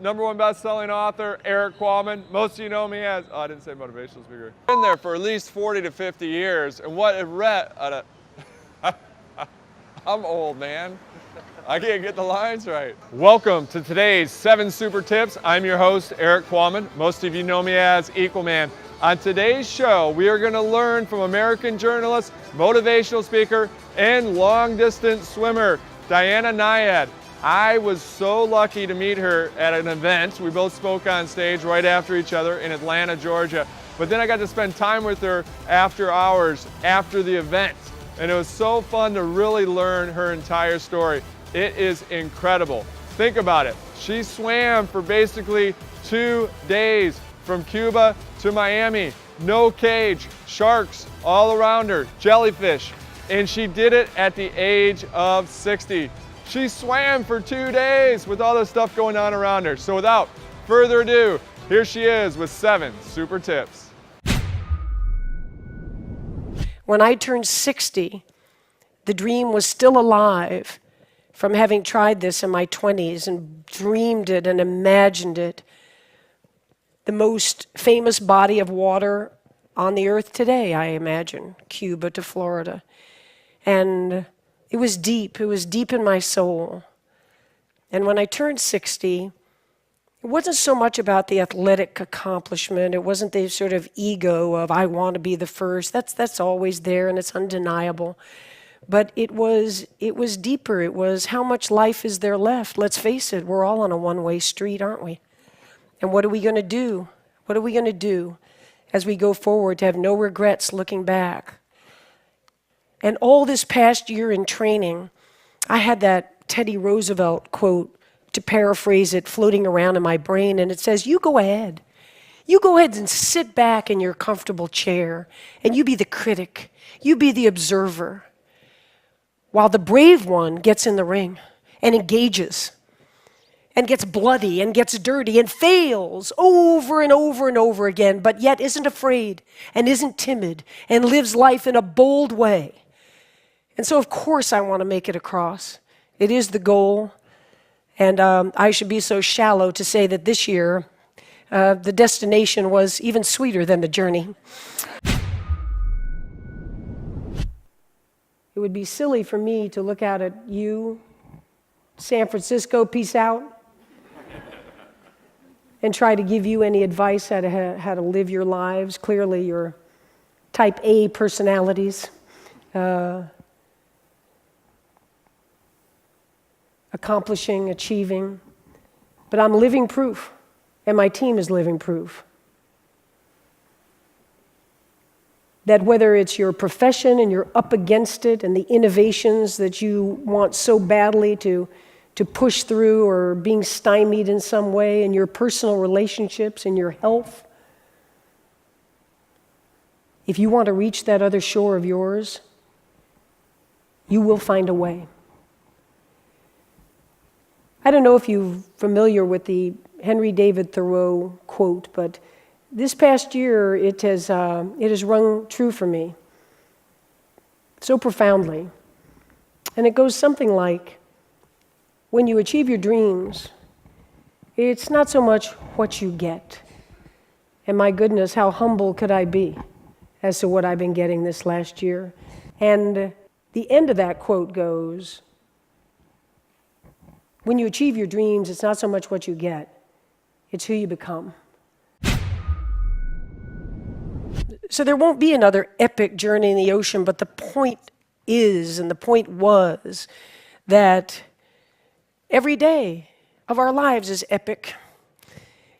#1 best-selling author, Erik Qualman. Most of you know me as, I didn't say motivational speaker. I've been there for at least 40 to 50 years, and what I've read, I'm old, man. I can't get the lines right. Welcome to today's 7 Super Tips. I'm your host, Erik Qualman. Most of you know me as Equalman. On today's show, we are going to learn from American journalist, motivational speaker, and long-distance swimmer, Diana Nyad. I was so lucky to meet her at an event. We both spoke on stage right after each other in Atlanta, Georgia. But then I got to spend time with her after hours, after the event. And it was so fun to really learn her entire story. It is incredible. Think about it. She swam for basically 2 days from Cuba to Miami. No cage, sharks all around her, jellyfish. And she did it at the age of 60. She swam for 2 days with all this stuff going on around her. So without further ado, here she is with 7 super tips. When I turned 60, the dream was still alive from having tried this in my 20s and dreamed it and imagined it. The most famous body of water on the earth today, I imagine, Cuba to Florida. And it was deep in my soul. And when I turned 60, it wasn't so much about the athletic accomplishment. It wasn't the sort of ego of, I want to be the first. That's always there and it's undeniable. But it was deeper. It was, how much life is there left? Let's face it, we're all on a one-way street, aren't we? And what are we going to do? What are we going to do as we go forward to have no regrets looking back? And all this past year in training, I had that Teddy Roosevelt quote, to paraphrase it, floating around in my brain, and it says, you go ahead. You go ahead and sit back in your comfortable chair, and you be the critic. You be the observer, while the brave one gets in the ring and engages and gets bloody and gets dirty and fails over and over and over again, but yet isn't afraid and isn't timid and lives life in a bold way. And so, of course, I want to make it across. It is the goal. And I should be so shallow to say that this year, the destination was even sweeter than the journey. It would be silly for me to look out at you, San Francisco, peace out, and try to give you any advice how to live your lives. Clearly, you're type A personalities. Accomplishing, achieving, but I'm living proof, and my team is living proof that whether it's your profession and you're up against it and the innovations that you want so badly to push through, or being stymied in some way in your personal relationships and your health, if you want to reach that other shore of yours, you will find a way. I don't know if you're familiar with the Henry David Thoreau quote, but this past year it has rung true for me so profoundly. And it goes something like, when you achieve your dreams, it's not so much what you get. And my goodness, how humble could I be as to what I've been getting this last year. And the end of that quote goes, when you achieve your dreams, it's not so much what you get, it's who you become. So there won't be another epic journey in the ocean, but the point is, and the point was, that every day of our lives is epic.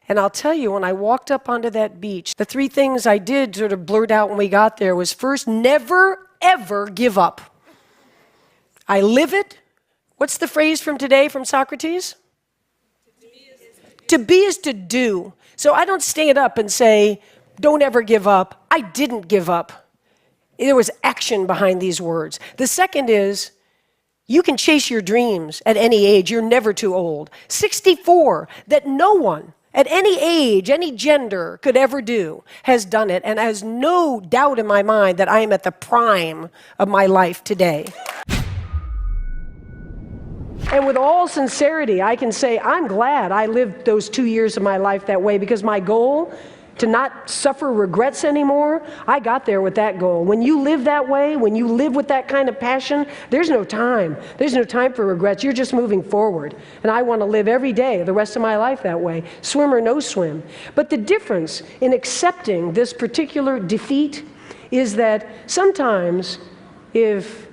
And I'll tell you, when I walked up onto that beach, the 3 things I did sort of blurt out when we got there was, first, never, ever give up. I live it. What's the phrase from today from Socrates? To be is to do. So I don't stand up and say, don't ever give up. I didn't give up. There was action behind these words. The second is, you can chase your dreams at any age. You're never too old. 64, that no one at any age, any gender could ever do, has done it, and has no doubt in my mind that I am at the prime of my life today. And with all sincerity, I can say I'm glad I lived those 2 years of my life that way, because my goal, to not suffer regrets anymore, I got there with that goal. When you live that way, when you live with that kind of passion, there's no time. There's no time for regrets. You're just moving forward. And I want to live every day, the rest of my life that way, swim or no swim. But the difference in accepting this particular defeat is that sometimes if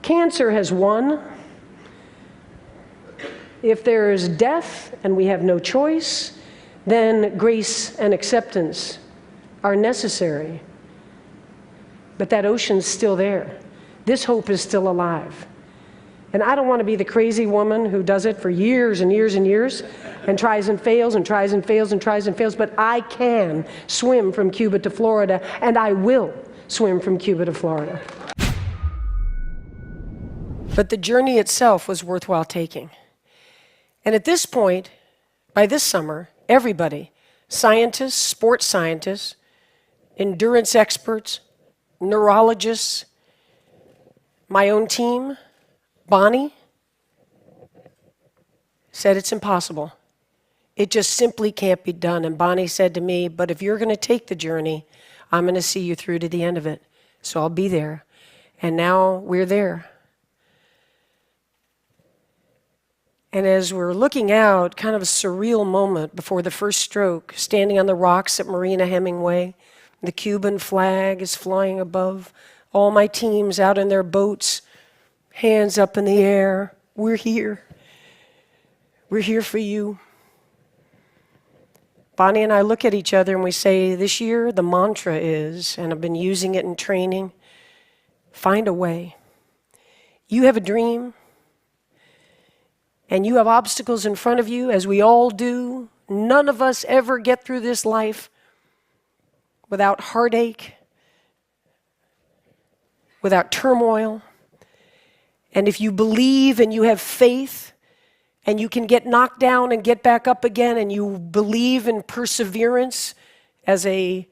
cancer has won, if there is death and we have no choice, then grace and acceptance are necessary. But that ocean's still there. This hope is still alive. And I don't want to be the crazy woman who does it for years and years and years and tries and fails and tries and fails and tries and fails, but I can swim from Cuba to Florida, and I will swim from Cuba to Florida. But the journey itself was worthwhile taking. And at this point, by this summer, everybody, scientists, sports scientists, endurance experts, neurologists, my own team, Bonnie, said it's impossible. It just simply can't be done. And Bonnie said to me, but if you're going to take the journey, I'm going to see you through to the end of it. So I'll be there. And now we're there. And as we're looking out, kind of a surreal moment before the first stroke, standing on the rocks at Marina Hemingway, the Cuban flag is flying above, all my teams out in their boats, hands up in the air. We're here. We're here for you. Bonnie and I look at each other and we say, this year the mantra is, and I've been using it in training, find a way. You have a dream, and you have obstacles in front of you, as we all do. None of us ever get through this life without heartache, without turmoil. And if you believe and you have faith, and you can get knocked down and get back up again, and you believe in perseverance as a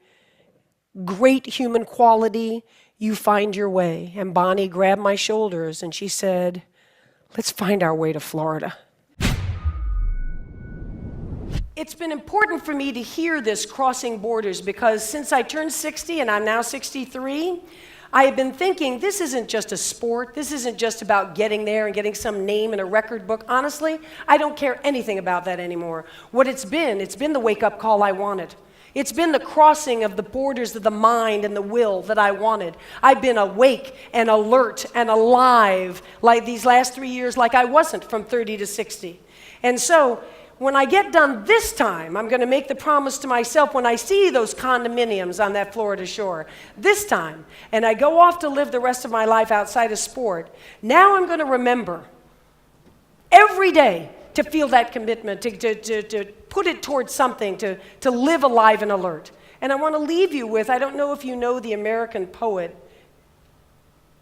great human quality, you find your way. And Bonnie grabbed my shoulders and she said, let's find our way to Florida. It's been important for me to hear this crossing borders, because since I turned 60 and I'm now 63, I have been thinking, this isn't just a sport. This isn't just about getting there and getting some name in a record book. Honestly, I don't care anything about that anymore. What it's been the wake-up call I wanted. It's been the crossing of the borders of the mind and the will that I wanted. I've been awake and alert and alive like these last 3 years, like I wasn't from 30 to 60. And so when I get done this time, I'm going to make the promise to myself, when I see those condominiums on that Florida shore, this time, and I go off to live the rest of my life outside of sport, now I'm going to remember every day to feel that commitment, to put it towards something, to live alive and alert. And I want to leave you with, I don't know if you know the American poet,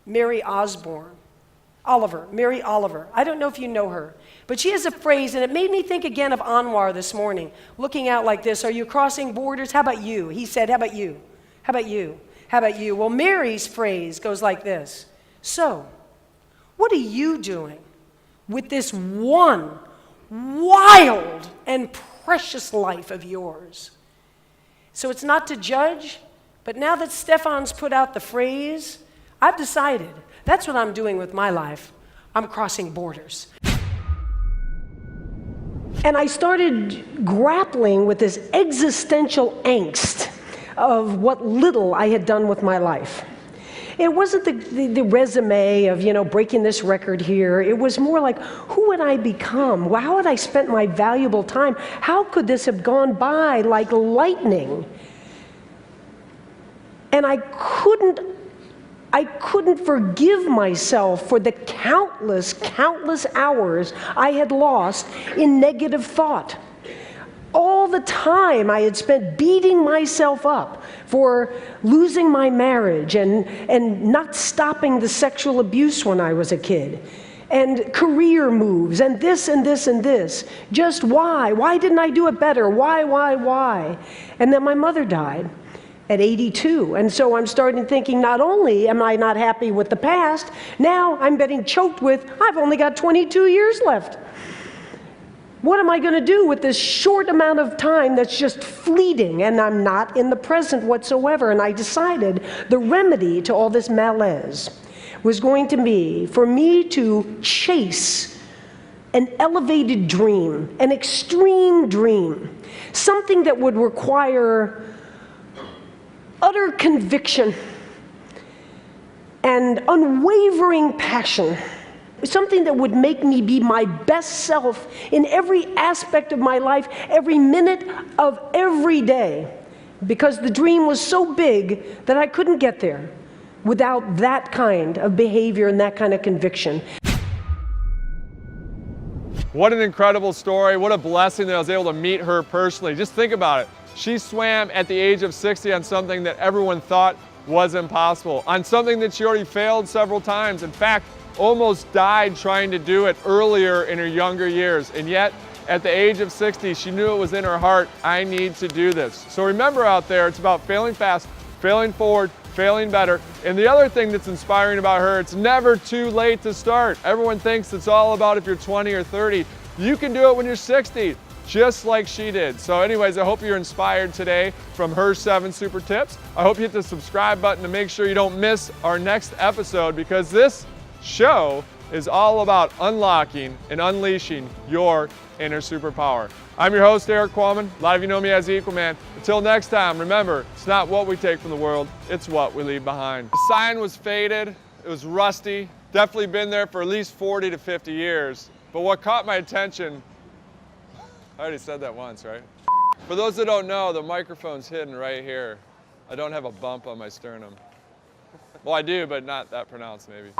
Mary Oliver. I don't know if you know her, but she has a phrase, and it made me think again of Anwar this morning, looking out like this. Are you crossing borders? How about you? He said, how about you? How about you? How about you? Well, Mary's phrase goes like this. So, what are you doing with this one wild and precious life of yours? So it's not to judge, but now that Stefan's put out the phrase, I've decided that's what I'm doing with my life. I'm crossing borders. And I started grappling with this existential angst of what little I had done with my life. It wasn't the resume of, breaking this record here. It was more like, who would I become? How had I spent my valuable time? How could this have gone by like lightning? And I couldn't forgive myself for the countless hours I had lost in negative thought. All the time I had spent beating myself up for losing my marriage and not stopping the sexual abuse when I was a kid, and career moves, and this and this and this. Just why? Why didn't I do it better? Why? And then my mother died. at 82. And so I'm starting thinking, not only am I not happy with the past, now I'm getting choked with, I've only got 22 years left. What am I going to do with this short amount of time that's just fleeting, and I'm not in the present whatsoever? And I decided the remedy to all this malaise was going to be for me to chase an elevated dream, an extreme dream, something that would require utter conviction and unwavering passion. Something that would make me be my best self in every aspect of my life, every minute of every day, because the dream was so big that I couldn't get there without that kind of behavior and that kind of conviction. What an incredible story. What a blessing that I was able to meet her personally. Just think about it. She swam at the age of 60 on something that everyone thought was impossible, on something that she already failed several times. In fact, almost died trying to do it earlier in her younger years. And yet, at the age of 60, she knew it was in her heart, I need to do this. So remember out there, it's about failing fast, failing forward, failing better. And the other thing that's inspiring about her, it's never too late to start. Everyone thinks it's all about if you're 20 or 30. You can do it when you're 60, just like she did. So anyways, I hope you're inspired today from her 7 super tips. I hope you hit the subscribe button to make sure you don't miss our next episode, because this show is all about unlocking and unleashing your inner superpower. I'm your host, Erik Qualman. A lot of you know me as Equalman. Until next time, remember, it's not what we take from the world, it's what we leave behind. The sign was faded, it was rusty, definitely been there for at least 40 to 50 years. But what caught my attention, I already said that once, right? For those that don't know, the microphone's hidden right here. I don't have a bump on my sternum. Well, I do, but not that pronounced maybe.